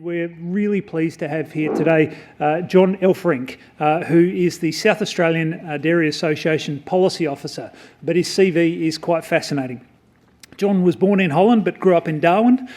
And we're really pleased to have here today John Elferink, who is the South Australian Dairy Association Policy Officer, but his CV is quite fascinating. John was born in Holland but grew up in Darwin.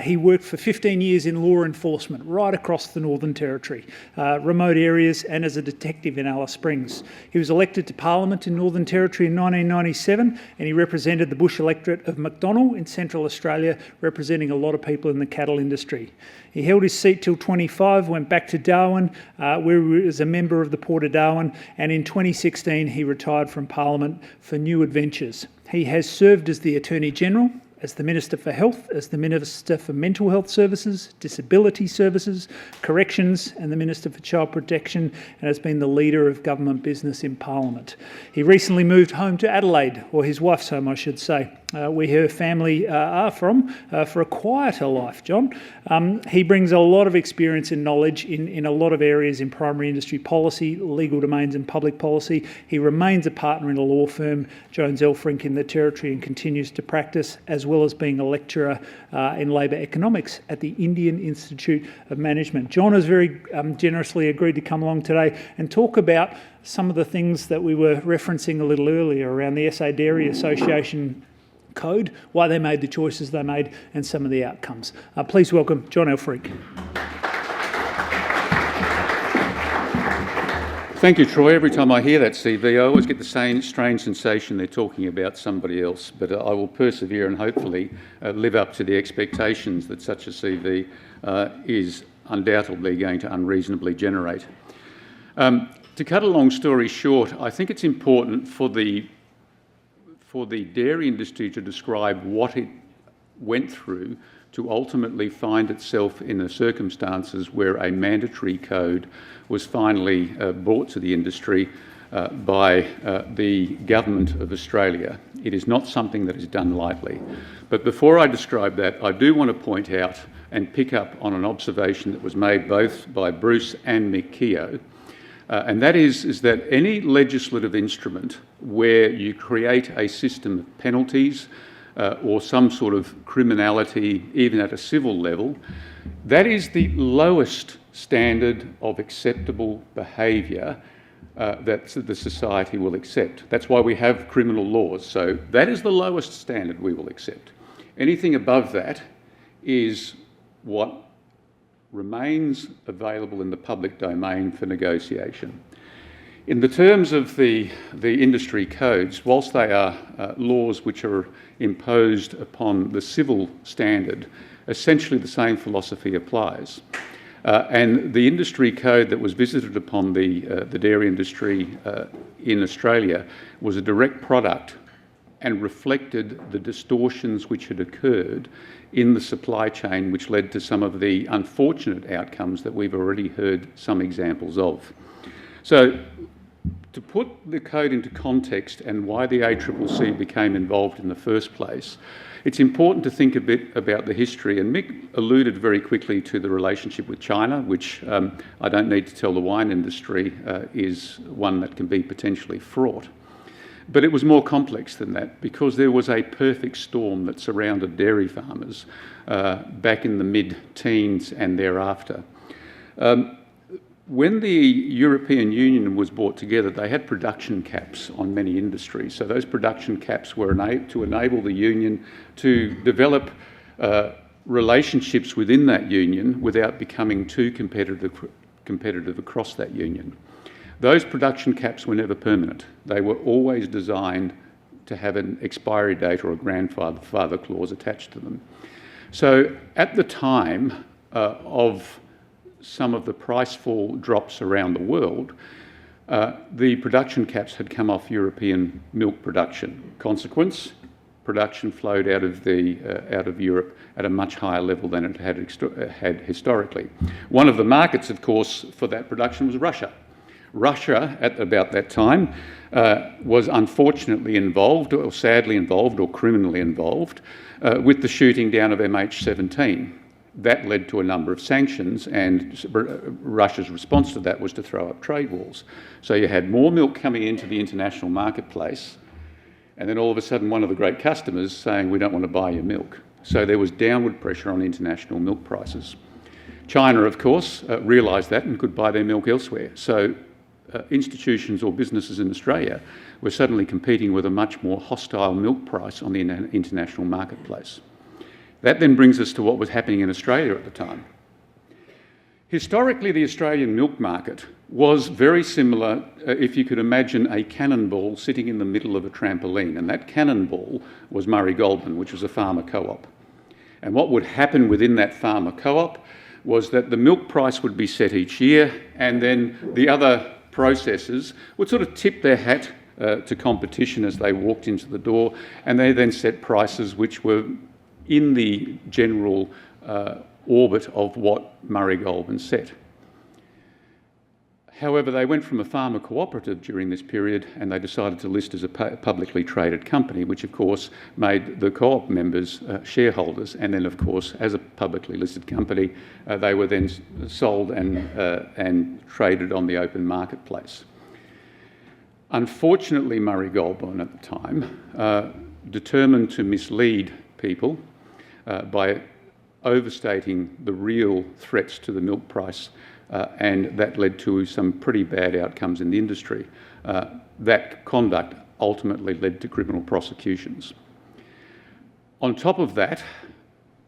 He worked for 15 years in law enforcement right across the Northern Territory, remote areas, and as a detective in Alice Springs. He was elected to Parliament in Northern Territory in 1997, and he represented the bush electorate of McDonnell in Central Australia, representing a lot of people in the cattle industry. He held his seat till 25, went back to Darwin, where he was a member of the Port of Darwin, and in 2016 he retired from Parliament for new adventures. He has served as the Attorney-General, as the Minister for Health, as the Minister for Mental Health Services, Disability Services, Corrections, and the Minister for Child Protection, and has been the leader of government business in Parliament. He recently moved home to Adelaide, or his wife's home, I should say, where her family are from, for a quieter life, John. He brings a lot of experience and knowledge in a lot of areas in primary industry policy, legal domains and public policy. He remains a partner in a law firm, Jones Elferink, in the Territory, and continues to practice, as well as being a lecturer in labour economics at the Indian Institute of Management. John has very generously agreed to come along today and talk about some of the things that we were referencing a little earlier around the SA Dairy Association Code, why they made the choices they made, and some of the outcomes. Please welcome John Elferink. Thank you, Troy. Every time I hear that CV, I always get the same strange sensation they're talking about somebody else, but I will persevere and hopefully live up to the expectations that such a CV is undoubtedly going to unreasonably generate. To cut a long story short, I think it's important for the dairy industry to describe what it went through to ultimately find itself in the circumstances where a mandatory code was finally brought to the industry by the Government of Australia. It is not something that is done lightly. But before I describe that, I do want to point out and pick up on an observation that was made both by Bruce and Mick Keogh, and that is that any legislative instrument where you create a system of penalties or some sort of criminality, even at a civil level, that is the lowest standard of acceptable behaviour that the society will accept. That's why we have criminal laws. So that is the lowest standard we will accept. Anything above that is what remains available in the public domain for negotiation. In the terms of the industry codes, whilst they are laws which are imposed upon the civil standard, essentially the same philosophy applies. And the industry code that was visited upon the dairy industry in Australia was a direct product and reflected the distortions which had occurred in the supply chain, which led to some of the unfortunate outcomes that we've already heard some examples of. So, to put the code into context and why the ACCC became involved in the first place, it's important to think a bit about the history, and Mick alluded very quickly to the relationship with China, which I don't need to tell the wine industry is one that can be potentially fraught. But it was more complex than that, because there was a perfect storm that surrounded dairy farmers back in the mid-teens and thereafter. When the European Union was brought together, they had production caps on many industries. So those production caps were to enable the union to develop relationships within that union without becoming too competitive across that union. Those production caps were never permanent. They were always designed to have an expiry date or a grandfather clause attached to them. So at the time of some of the price fall drops around the world, the production caps had come off European milk production. Consequence, production flowed out of Europe at a much higher level than it had historically. One of the markets, of course, for that production was Russia. Russia, at about that time, was unfortunately involved, or sadly involved, or criminally involved, with the shooting down of MH17. That led to a number of sanctions, and Russia's response to that was to throw up trade walls. So you had more milk coming into the international marketplace, and then all of a sudden one of the great customers saying, we don't want to buy your milk. So there was downward pressure on international milk prices. China, of course, realised that and could buy their milk elsewhere. So institutions or businesses in Australia were suddenly competing with a much more hostile milk price on the international marketplace. That then brings us to what was happening in Australia at the time. Historically, the Australian milk market was very similar, if you could imagine a cannonball sitting in the middle of a trampoline, and that cannonball was Murray Goulburn, which was a farmer co-op. And what would happen within that farmer co-op was that the milk price would be set each year, and then the other processors would sort of tip their hat to competition as they walked into the door, and they then set prices which were in the general orbit of what Murray Goulburn set. However, they went from a farmer cooperative during this period and they decided to list as a publicly traded company, which of course made the co-op members shareholders, and then of course as a publicly listed company they were then sold and traded on the open marketplace. Unfortunately, Murray Goulburn at the time determined to mislead people by overstating the real threats to the milk price, and that led to some pretty bad outcomes in the industry. That conduct ultimately led to criminal prosecutions. On top of that,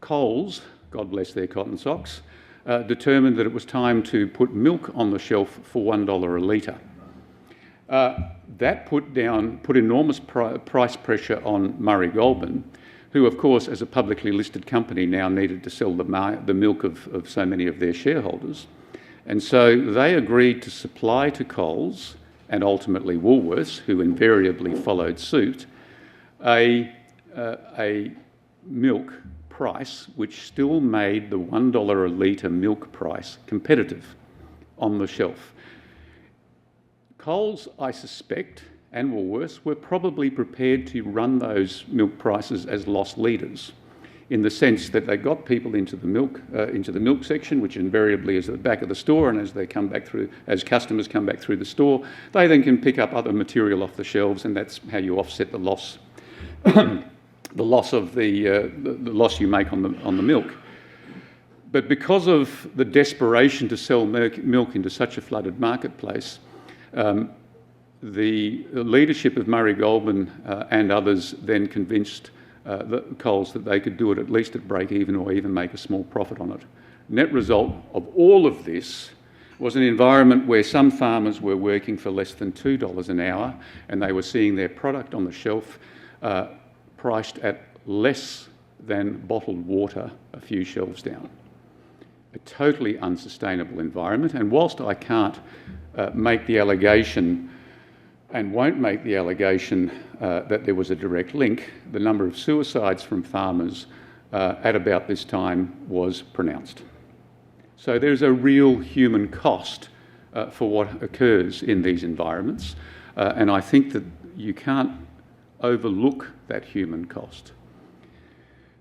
Coles, God bless their cotton socks, determined that it was time to put milk on the shelf for $1 a litre. That put enormous price pressure on Murray Goulburn, who of course as a publicly listed company now needed to sell the milk of so many of their shareholders. And so they agreed to supply to Coles, and ultimately Woolworths, who invariably followed suit, a milk price which still made the $1 a litre milk price competitive on the shelf. Coles, I suspect, and Woolworths were probably prepared to run those milk prices as loss leaders, in the sense that they got people into the milk section, which invariably is at the back of the store, and as customers come back through the store, they then can pick up other material off the shelves, and that's how you offset the loss, the loss you make on the milk. But because of the desperation to sell milk into such a flooded marketplace, the leadership of Murray Goulburn and others then convinced Coles that they could do it at least at break even or even make a small profit on it. Net result of all of this was an environment where some farmers were working for less than $2 an hour, and they were seeing their product on the shelf priced at less than bottled water a few shelves down. A totally unsustainable environment, and whilst I can't make the allegation and won't make the allegation that there was a direct link, the number of suicides from farmers at about this time was pronounced. So there's a real human cost for what occurs in these environments, and I think that you can't overlook that human cost.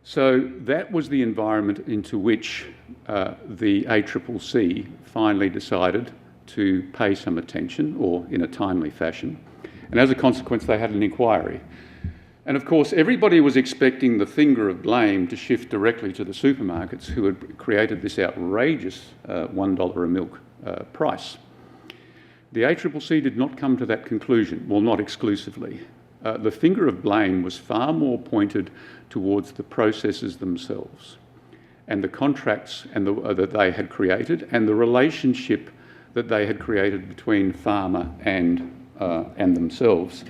So that was the environment into which the ACCC finally decided to pay some attention, or in a timely fashion, and as a consequence they had an inquiry. And of course everybody was expecting the finger of blame to shift directly to the supermarkets who had created this outrageous $1 a milk price. The ACCC did not come to that conclusion, well, not exclusively. The finger of blame was far more pointed towards the processors themselves and the contracts that they had created, and the relationship that they had created between farmer and themselves.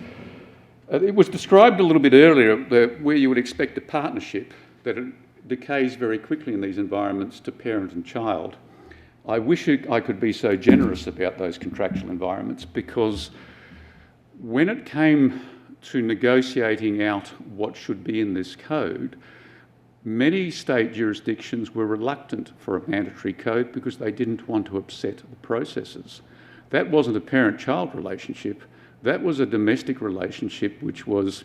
It was described a little bit earlier where you would expect a partnership, that it decays very quickly in these environments to parent and child. I wish I could be so generous about those contractual environments, because when it came to negotiating out what should be in this code, many state jurisdictions were reluctant for a mandatory code because they didn't want to upset the processors. That wasn't a parent-child relationship. That was a domestic relationship which was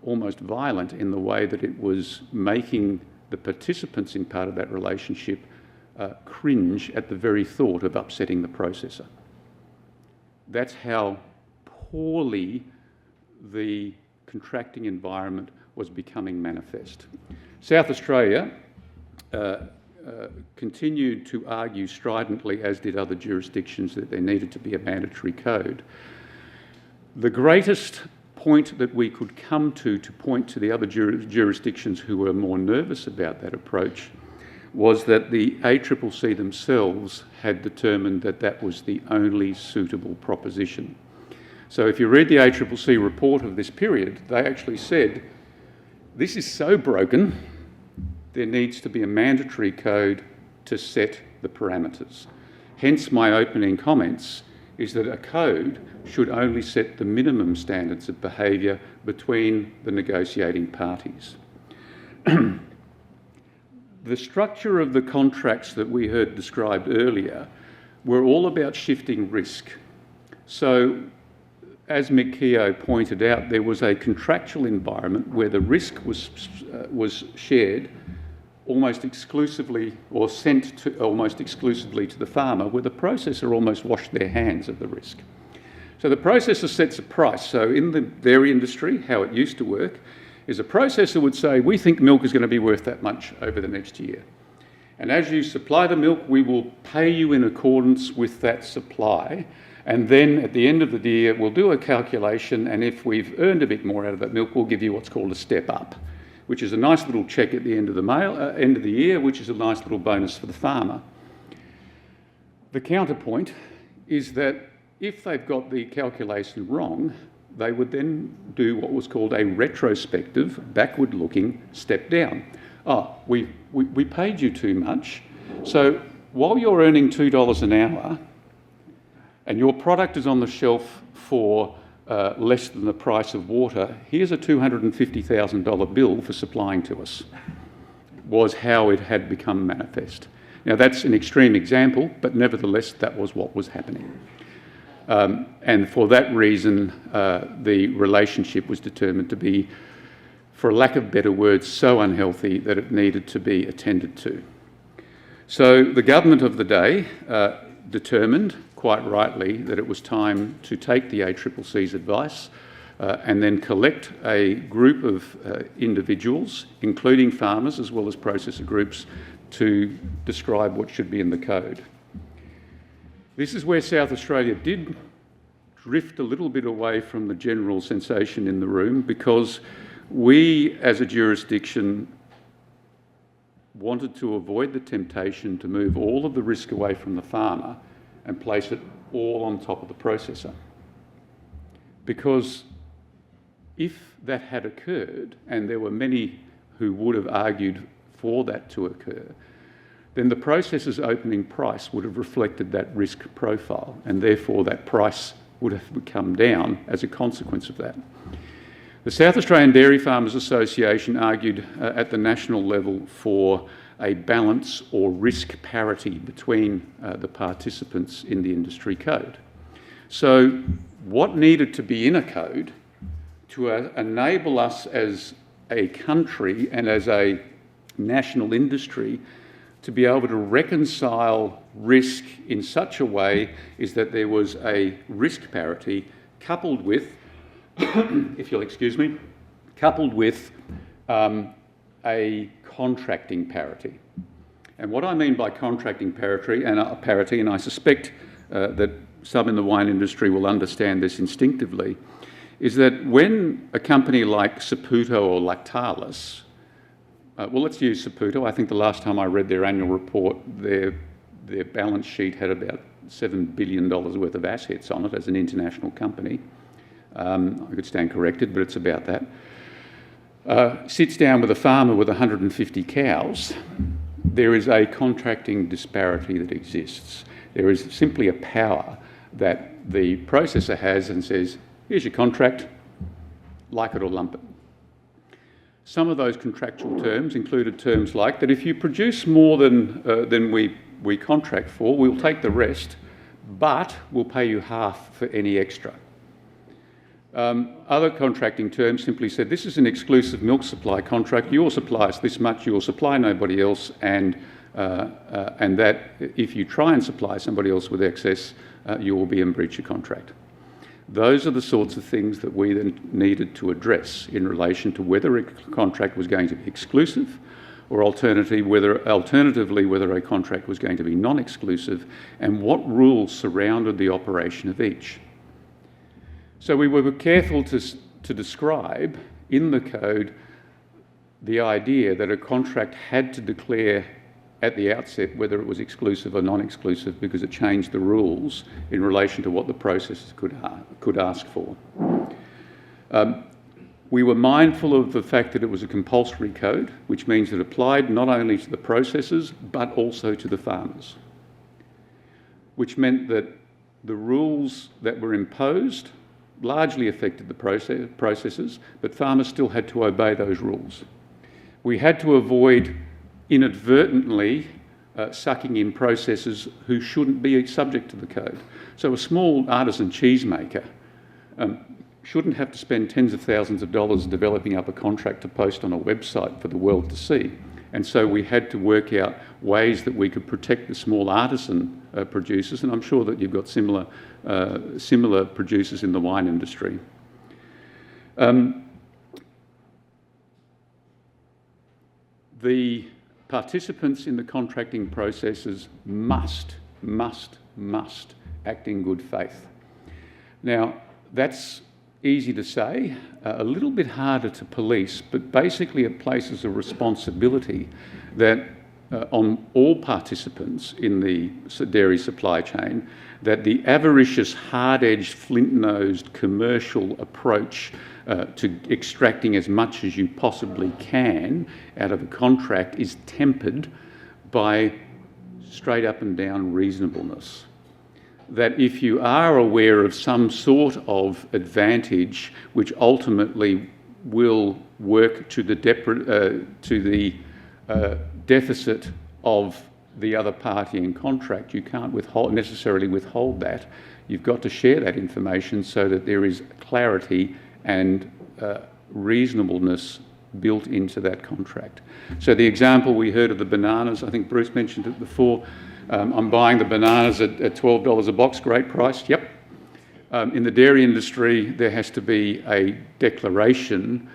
almost violent in the way that it was making the participants in part of that relationship cringe at the very thought of upsetting the processor. That's how poorly the contracting environment was becoming manifest. South Australia continued to argue stridently, as did other jurisdictions, that there needed to be a mandatory code. The greatest point that we could come to point to the other jurisdictions who were more nervous about that approach was that the ACCC themselves had determined that that was the only suitable proposition. So if you read the ACCC report of this period, they actually said, this is so broken, there needs to be a mandatory code to set the parameters. Hence my opening comments is that a code should only set the minimum standards of behaviour between the negotiating parties. The structure of the contracts that we heard described earlier were all about shifting risk. So, as Mick Keogh pointed out, there was a contractual environment where the risk was shared almost exclusively, or sent to almost exclusively to the farmer, where the processor almost washed their hands of the risk. So the processor sets a price. So in the dairy industry, how it used to work is a processor would say, we think milk is going to be worth that much over the next year. And as you supply the milk, we will pay you in accordance with that supply. And then at the end of the year, we'll do a calculation, and if we've earned a bit more out of that milk, we'll give you what's called a step up, which is a nice little cheque at the end of the year, which is a nice little bonus for the farmer. The counterpoint is that if they've got the calculation wrong, they would then do what was called a retrospective, backward-looking step down. Oh, we paid you too much, so while you're earning $2 an hour and your product is on the shelf for less than the price of water, here's a $250,000 bill for supplying to us, was how it had become manifest. Now that's an extreme example, but nevertheless that was what was happening. And for that reason, the relationship was determined to be, for lack of better words, so unhealthy that it needed to be attended to. So the government of the day determined, quite rightly, that it was time to take the ACCC's advice and then collect a group of individuals, including farmers as well as processor groups, to describe what should be in the code. This is where South Australia did drift a little bit away from the general sensation in the room, because we, as a jurisdiction, wanted to avoid the temptation to move all of the risk away from the farmer and place it all on top of the processor. Because if that had occurred, and there were many who would have argued for that to occur, then the processor's opening price would have reflected that risk profile, and therefore that price would have come down as a consequence of that. The South Australian Dairy Farmers Association argued at the national level for a balance or risk parity between the participants in the industry code. So what needed to be in a code to enable us as a country and as a national industry to be able to reconcile risk in such a way is that there was a risk parity coupled with, if you'll excuse me, coupled with a contracting parity. And what I mean by contracting parity, and I suspect that some in the wine industry will understand this instinctively, is that when a company like Saputo or Lactalis, well, let's use Saputo. I think the last time I read their annual report, their balance sheet had about $7 billion worth of assets on it as an international company. I could stand corrected, but it's about that. Sits down with a farmer with 150 cows. There is a contracting disparity that exists. There is simply a power that the processor has and says, here's your contract, like it or lump it. Some of those contractual terms included terms like that if you produce more than we contract for, we'll take the rest, but we'll pay you half for any extra. Other contracting terms simply said, this is an exclusive milk supply contract, you'll supply us this much, you'll supply nobody else, and that if you try and supply somebody else with excess, you will be in breach of contract. Those are the sorts of things that we then needed to address in relation to whether a contract was going to be exclusive or alternatively whether a contract was going to be non-exclusive, and what rules surrounded the operation of each. So we were careful to describe in the code the idea that a contract had to declare at the outset whether it was exclusive or non-exclusive, because it changed the rules in relation to what the processors could ask for. We were mindful of the fact that it was a compulsory code, which means it applied not only to the processors but also to the farmers, which meant that the rules that were imposed largely affected the processors, but farmers still had to obey those rules. We had to avoid inadvertently sucking in processors who shouldn't be subject to the code. So a small artisan cheesemaker shouldn't have to spend tens of thousands of dollars developing up a contract to post on a website for the world to see. And so we had to work out ways that we could protect the small artisan producers, and I'm sure that you've got similar producers in the wine industry. The participants in the contracting processes must act in good faith. Now, that's easy to say, a little bit harder to police, but basically it places a responsibility that on all participants in the dairy supply chain, that the avaricious, hard-edged, flint-nosed commercial approach to extracting as much as you possibly can out of a contract is tempered by straight up and down reasonableness. That if you are aware of some sort of advantage which ultimately will work to the deficit of the other party in contract, you can't necessarily withhold that. You've got to share that information so that there is clarity and reasonableness built into that contract. So the example we heard of the bananas, I think Bruce mentioned it before, I'm buying the bananas at $12 a box, great price, yep. In the dairy industry, there has to be a declaration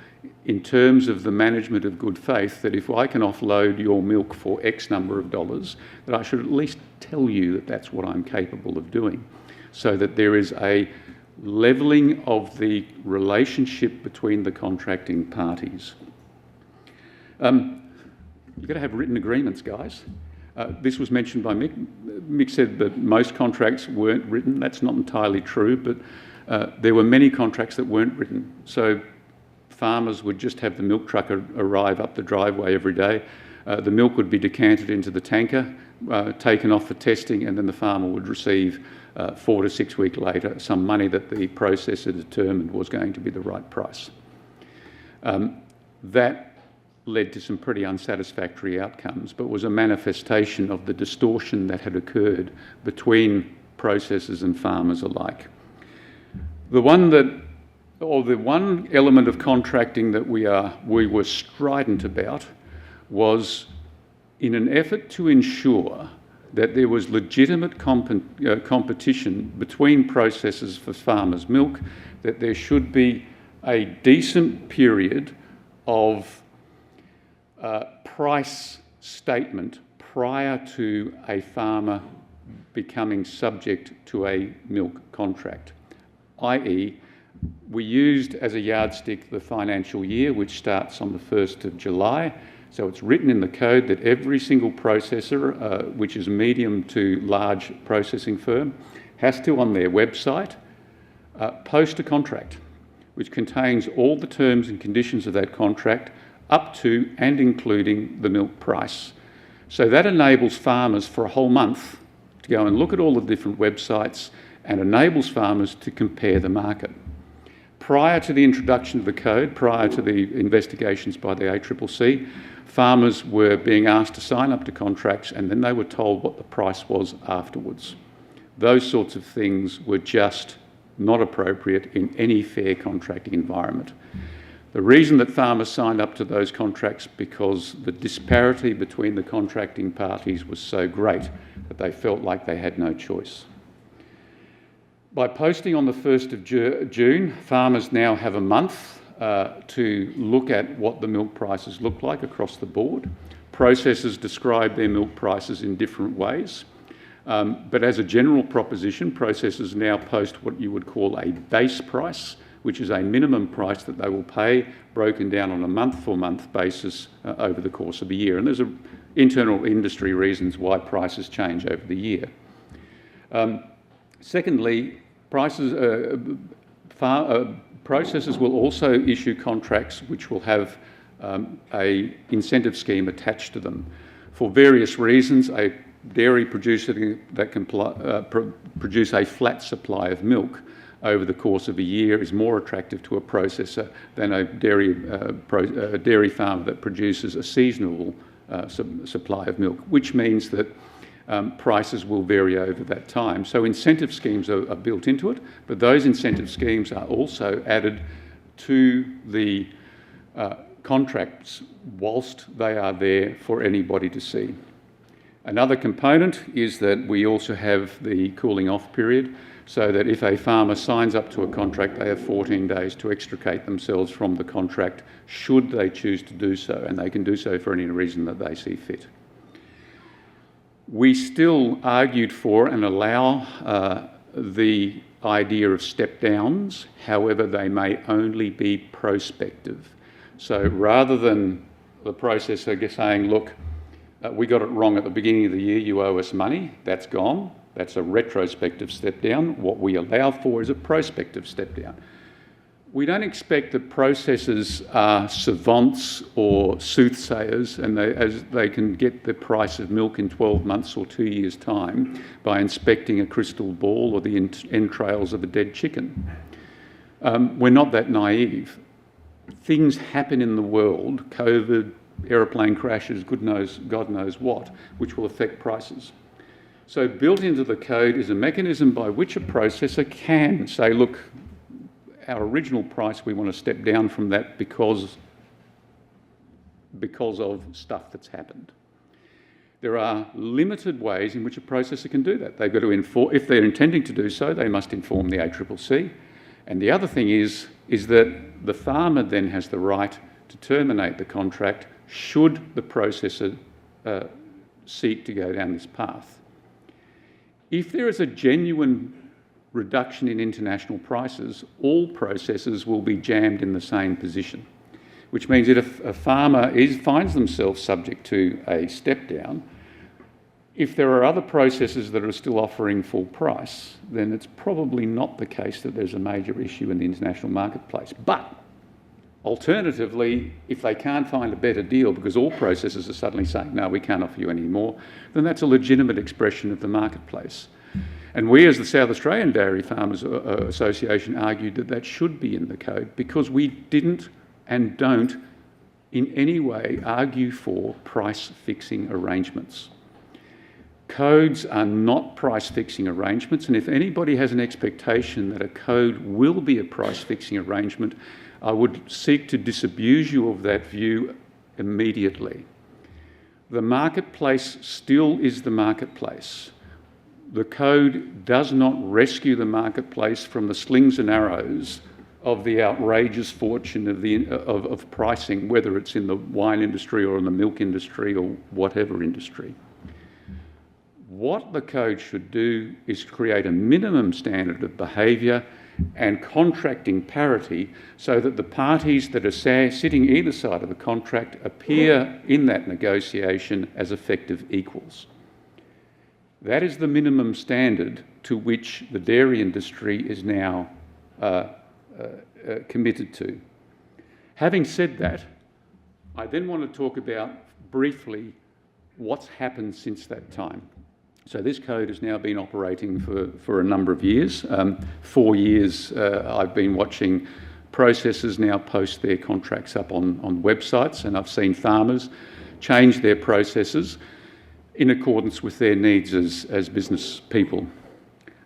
in terms of the management of good faith that if I can offload your milk for X number of dollars, that I should at least tell you that that's what I'm capable of doing, so that there is a levelling of the relationship between the contracting parties. You've got to have written agreements, guys. This was mentioned by Mick. Mick said that most contracts weren't written. That's not entirely true, but there were many contracts that weren't written. So farmers would just have the milk truck arrive up the driveway every day. The milk would be decanted into the tanker, taken off for testing, and then the farmer would receive 4 to 6 weeks later some money that the processor determined was going to be the right price. That led to some pretty unsatisfactory outcomes, but was a manifestation of the distortion that had occurred between processors and farmers alike. The one element of contracting that we were strident about was, in an effort to ensure that there was legitimate competition between processors for farmers' milk, that there should be a decent period of price statement prior to a farmer becoming subject to a milk contract, i.e., we used as a yardstick the financial year, which starts on the 1st of July. So it's written in the code that every single processor, which is medium to large processing firm, has to, on their website, post a contract which contains all the terms and conditions of that contract up to and including the milk price. So that enables farmers for a whole month to go and look at all the different websites and enables farmers to compare the market. Prior to the introduction of the code, prior to the investigations by the ACCC, farmers were being asked to sign up to contracts and then they were told what the price was afterwards. Those sorts of things were just not appropriate in any fair contracting environment. The reason that farmers signed up to those contracts because the disparity between the contracting parties was so great that they felt like they had no choice. By posting on the 1st of June, farmers now have a month to look at what the milk prices look like across the board. Processors describe their milk prices in different ways. But as a general proposition, processors now post what you would call a base price, which is a minimum price that they will pay, broken down on a month-for-month basis over the course of a year. And there's internal industry reasons why prices change over the year. Secondly, processors will also issue contracts which will have an incentive scheme attached to them. For various reasons, a dairy producer that can produce a flat supply of milk over the course of a year is more attractive to a processor than a dairy farmer that produces a seasonal supply of milk, which means that prices will vary over that time. So incentive schemes are built into it, but those incentive schemes are also added to the contracts whilst they are there for anybody to see. Another component is that we also have the cooling off period, so that if a farmer signs up to a contract, they have 14 days to extricate themselves from the contract should they choose to do so, and they can do so for any reason that they see fit. We still argued for and allow the idea of step downs, however they may only be prospective. So rather than the processor saying, look, we got it wrong at the beginning of the year, you owe us money, that's gone. That's a retrospective step down. What we allow for is a prospective step down. We don't expect that processors are savants or soothsayers and they can get the price of milk in 12 months or 2 years' time by inspecting a crystal ball or the entrails of a dead chicken. We're not that naive. Things happen in the world, COVID, aeroplane crashes, God knows what, which will affect prices. So built into the code is a mechanism by which a processor can say, look, our original price, we want to step down from that because of stuff that's happened. There are limited ways in which a processor can do that. They've got to if they're intending to do so, they must inform the ACCC. And the other thing is that the farmer then has the right to terminate the contract should the processor seek to go down this path. If there is a genuine reduction in international prices, all processors will be jammed in the same position, which means that if a farmer finds themselves subject to a step down, if there are other processors that are still offering full price, then it's probably not the case that there's a major issue in the international marketplace. But alternatively, if they can't find a better deal because all processors are suddenly saying, no, we can't offer you any more, then that's a legitimate expression of the marketplace. And we, as the South Australian Dairy Farmers Association, argued that that should be in the code because we didn't and don't in any way argue for price-fixing arrangements. Codes are not price-fixing arrangements, and if anybody has an expectation that a code will be a price-fixing arrangement, I would seek to disabuse you of that view immediately. The marketplace still is the marketplace. The code does not rescue the marketplace from the slings and arrows of the outrageous fortune of pricing, whether it's in the wine industry or in the milk industry or whatever industry. What the code should do is create a minimum standard of behaviour and contracting parity so that the parties that are sitting either side of the contract appear in that negotiation as effective equals. That is the minimum standard to which the dairy industry is now committed to. Having said that, I then want to talk about briefly what's happened since that time. So this code has now been operating for a number of years. 4 years I've been watching processors now post their contracts up on websites, and I've seen farmers change their processes in accordance with their needs as business people.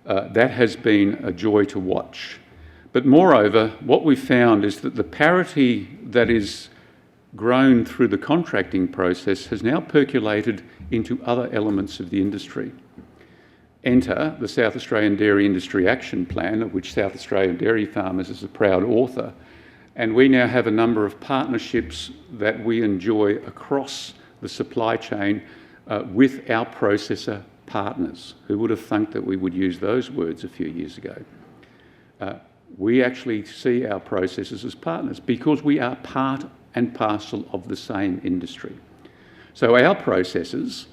That has been a joy to watch. But moreover, what we've found is that the parity that is grown through the contracting process has now percolated into other elements of the industry. Enter the South Australian Dairy Industry Action Plan, of which South Australian Dairy Farmers is a proud author, and we now have a number of partnerships that we enjoy across the supply chain with our processor partners. Who would have thunk that we would use those words a few years ago? We actually see our processors as partners because we are part and parcel of the same industry. So our processors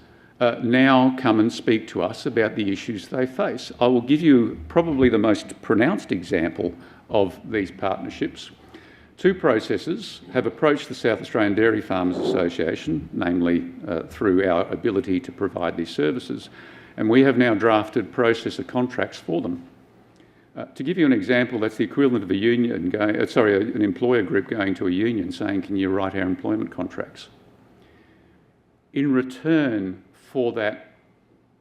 now come and speak to us about the issues they face. I will give you probably the most pronounced example of these partnerships. Two processors have approached the South Australian Dairy Farmers Association, namely through our ability to provide these services, and we have now drafted processor contracts for them. To give you an example, that's the equivalent of a union an employer group going to a union saying, "Can you write our employment contracts?" In return for that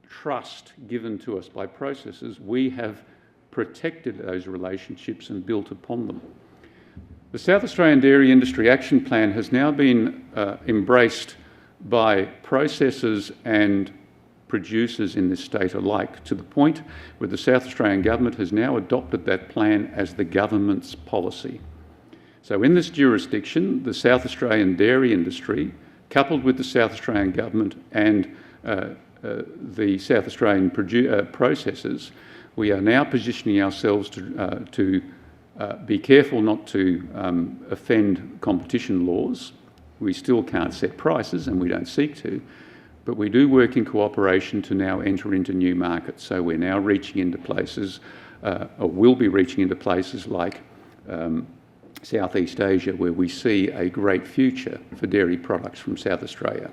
trust given to us by processors, we have protected those relationships and built upon them. The South Australian Dairy Industry Action Plan has now been embraced by processors and producers in this state alike, to the point where the South Australian Government has now adopted that plan as the government's policy. So in this jurisdiction, the South Australian dairy industry, coupled with the South Australian Government and the South Australian processors, we are now positioning ourselves to be careful not to offend competition laws. We still can't set prices, and we don't seek to, but we do work in cooperation to now enter into new markets. So we're now reaching into places, or will be reaching into places like Southeast Asia, where we see a great future for dairy products from South Australia.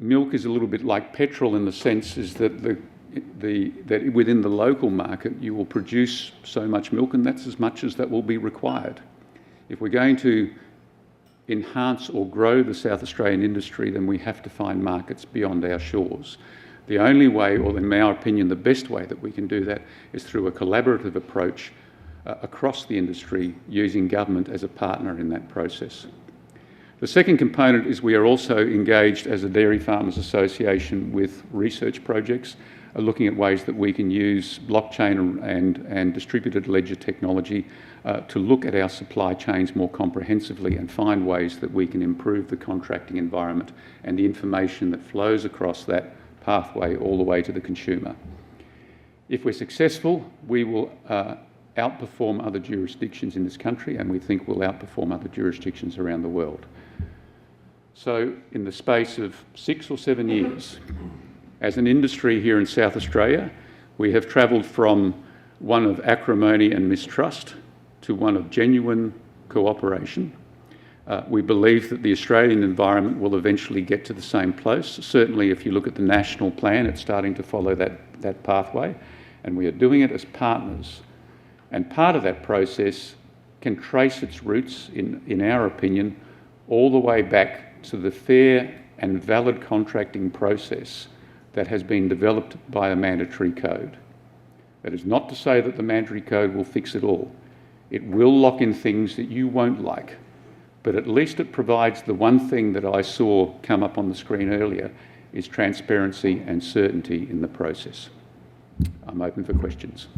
Milk is a little bit like petrol in the sense is that that within the local market you will produce so much milk, and that's as much as that will be required. If we're going to enhance or grow the South Australian industry, then we have to find markets beyond our shores. The only way, or in our opinion, the best way that we can do that is through a collaborative approach across the industry, using government as a partner in that process. The second component is we are also engaged as a Dairy Farmers Association with research projects, looking at ways that we can use blockchain and distributed ledger technology to look at our supply chains more comprehensively and find ways that we can improve the contracting environment and the information that flows across that pathway all the way to the consumer. If we're successful, we will outperform other jurisdictions in this country, and we think we'll outperform other jurisdictions around the world. So in the space of 6 or 7 years, as an industry here in South Australia, we have travelled from one of acrimony and mistrust to one of genuine cooperation. We believe that the Australian environment will eventually get to the same place. Certainly, if you look at the national plan, it's starting to follow that pathway, and we are doing it as partners. And part of that process can trace its roots, in our opinion, all the way back to the fair and valid contracting process that has been developed by a mandatory code. That is not to say that the mandatory code will fix it all. It will lock in things that you won't like, but at least it provides the one thing that I saw come up on the screen earlier, is transparency and certainty in the process. I'm open for questions.